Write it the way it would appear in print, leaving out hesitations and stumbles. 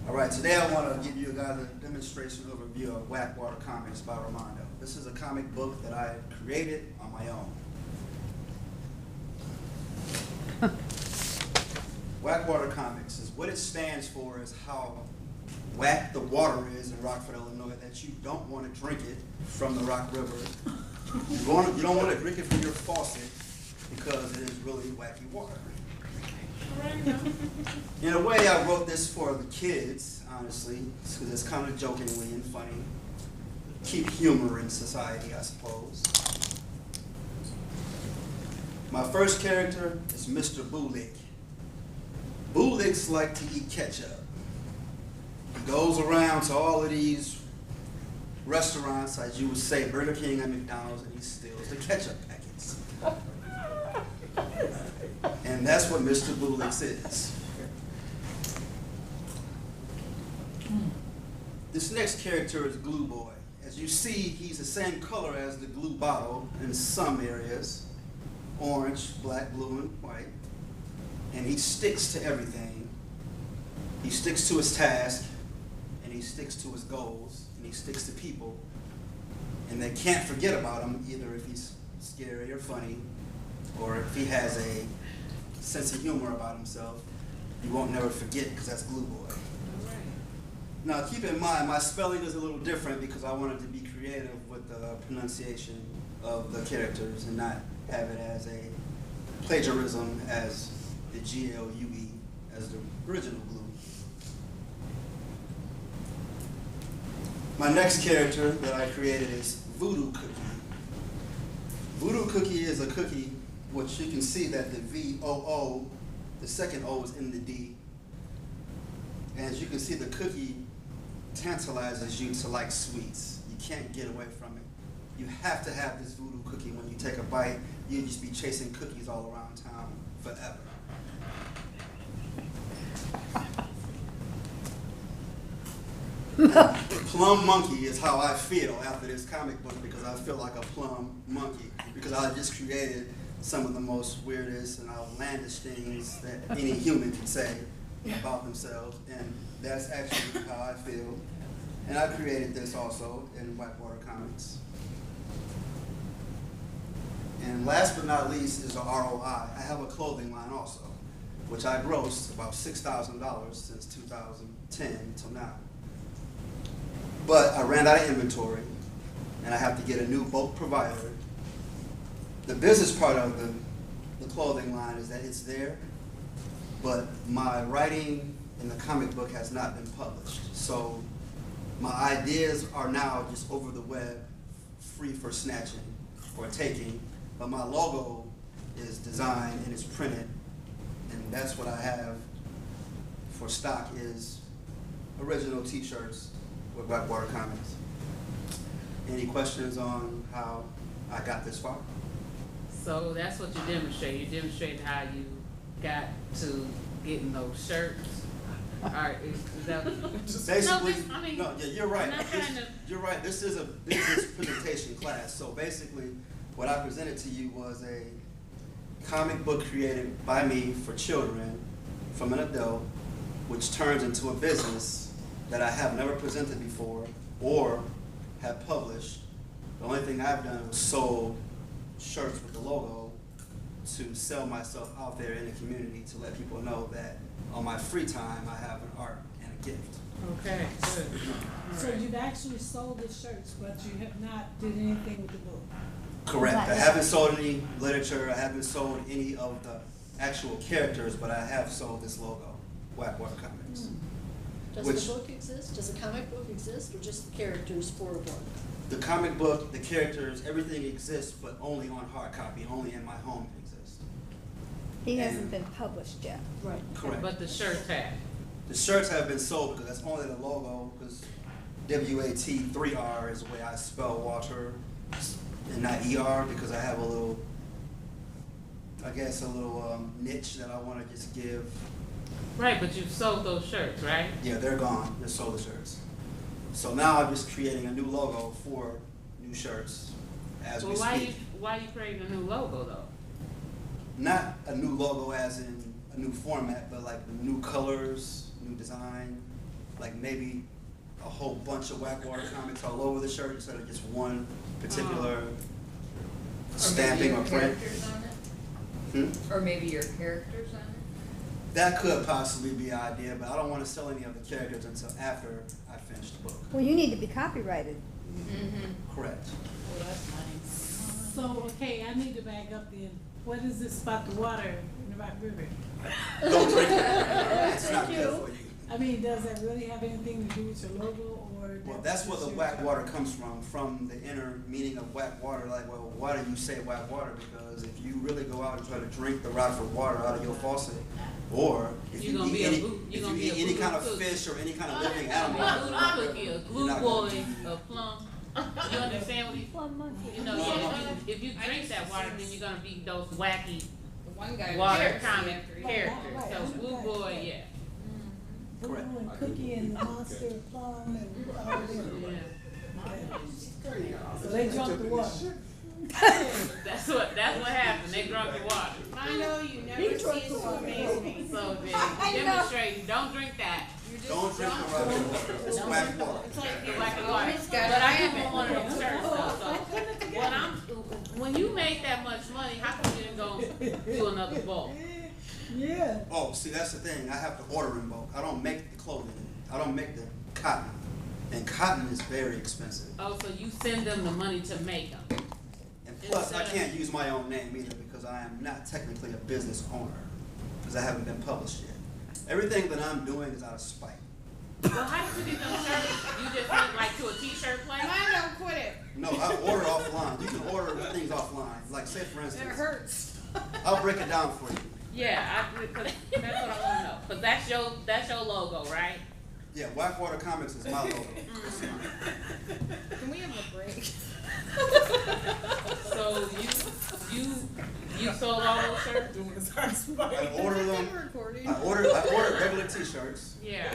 All right, today I want to give you guys a demonstration overview of Wackwater Comics by Mondo. This is a comic book that I created on my own. Wackwater Comics is what it stands for is how whack the water is in Rockford, Illinois, that you don't want to drink it from the Rock River. You don't want to drink it from your faucet because it is really wacky water. In a way, I wrote this for the kids, honestly, because it's kind of jokingly and funny. Keep humor in society, I suppose. My first character is Mr. Boolick. Boolicks like to eat ketchup. He goes around to all of these restaurants, as you would say, Burger King and McDonald's, and he steals the ketchup packets. And that's what Mr. Boolicks is. This next character is Glue Boy. As you see, he's the same color as the glue bottle in some areas. Orange, black, blue, and white. And he sticks to everything. He sticks to his task, and he sticks to his goals, and he sticks to people. And they can't forget about him, either if he's scary or funny, or if he has a sense of humor about himself. You won't never forget, because that's Glue Boy. Now, keep in mind, my spelling is a little different because I wanted to be creative with the pronunciation of the characters and not have it as a plagiarism as the G-L-U-E as the original Glue. My next character that I created is Voodoo Cookie. Voodoo Cookie is a cookie which you can see that the V-O-O, the second O is in the D. And as you can see, the cookie tantalizes you to like sweets. You can't get away from it. You have to have this voodoo cookie. When you take a bite, you'll just be chasing cookies all around town forever. Plum monkey is how I feel after this comic book, because I feel like a plum monkey, because I just created some of the most weirdest and outlandish things that any human can say about themselves, and that's actually how I feel. And I created this also in Wackwater Comics. And last but not least is the ROI. I have a clothing line also, which I grossed about $6,000 since 2010 till now. But I ran out of inventory, and I have to get a new bulk provider. The business part of the clothing line is that it's there, but my writing in the comic book has not been published. So my ideas are now just over the web, free for snatching or taking, but my logo is designed and it's printed, and that's what I have for stock is original t-shirts with Wackwater Comics. Any questions on how I got this far? So that's what you demonstrate. You demonstrate how you got to getting those shirts. All right, is that basically? No, I mean, no, yeah, you're right. I'm not trying to. You're right. This is a business presentation class. So basically, what I presented to you was a comic book created by me for children from an adult, which turns into a business that I have never presented before or have published. The only thing I've done was sold shirts with the logo to sell myself out there in the community to let people know that on my free time I have an art and a gift. Okay, good. So you've actually sold the shirts, but you have not did anything with the book? Correct. I haven't sold any literature, I haven't sold any of the actual characters, but I have sold this logo, Wackwater Comics. Does the book exist? Does the comic book exist, or just the characters for a book? The comic book, the characters, everything exists, but only on hard copy, only in my home it exists. He hasn't been published yet. Right. Correct. But the shirts have. The shirts have been sold because that's only the logo, because W-A-T-3-R is the way I spell Walter, and not E-R, because I have a little, I guess a little niche that I want to just give. Right, but you've sold those shirts, right? Yeah, they're gone. They're sold the shirts. So now I'm just creating a new logo for new shirts as we speak. Why are you creating a new logo though? Not a new logo as in a new format, but like new colors, new design, like maybe a whole bunch of Wackwater comics all over the shirt instead of just one particular stamping or print. Characters on it? Hmm? Or maybe your characters on it? That could possibly be an idea, but I don't want to sell any of the characters until after I finish the book. Well, you need to be copyrighted. Mm-hmm. Correct. Well, that's nice. So, okay, I need to back up then. What is this about the water in the Rock River? Don't drink it. It's not good for you. I mean, does that really have anything to do with your logo or? Well, that's where the just your- whack water comes from the inner meaning of whack water. Like, well, why do you say whack water? Because if you really go out and try to drink the Rockford water out of your faucet, or if You you gonna eat be a any, boo- you if gonna you be a eat any voodoo kind of cookie. fish or any kind of living A animal, voodoo cookie, a glue not boy, gonna a plum. You understand what he? Plum monkey. You know, yeah. If you drink that water, then you're gonna be those wacky The one guy. water was comic after characters. Right, So right. blue boy, yeah. Correct. Voodoo and Cookie and Monster Plum and all of them. So they drunk the water. That's what happened. They drunk the water. I know you He never drunk see the it water. amaze me. So I then know. demonstrating, don't drink that. You're just don't drink the drunk. Rockford water. It's whack water. It's like The you're black and white. always got But I to do have want one it. of them shirts though, so. When you make that much money, how come you didn't go do another bulk? Yeah. Oh, see, that's the thing. I have to order in bulk. I don't make the clothing. I don't make the cotton, and cotton is very expensive. Oh, so you send them the money to make them? And plus, I can't use my own name either because I am not technically a business owner because I haven't been published yet. Everything that I'm doing is out of spite. Well, how did you get them shirts? You just went like to a t-shirt place? Mine don't quit it. No, I order offline. You can order things offline. Like, say for It instance, hurts. I'll break it down for you. Yeah, cause that's what I wanna know. Cause that's your logo, right? Yeah, Wackwater Comics is my logo. Can we have a break? So you sold all those shirts? I order them. Recording. I ordered regular T-shirts. Yeah.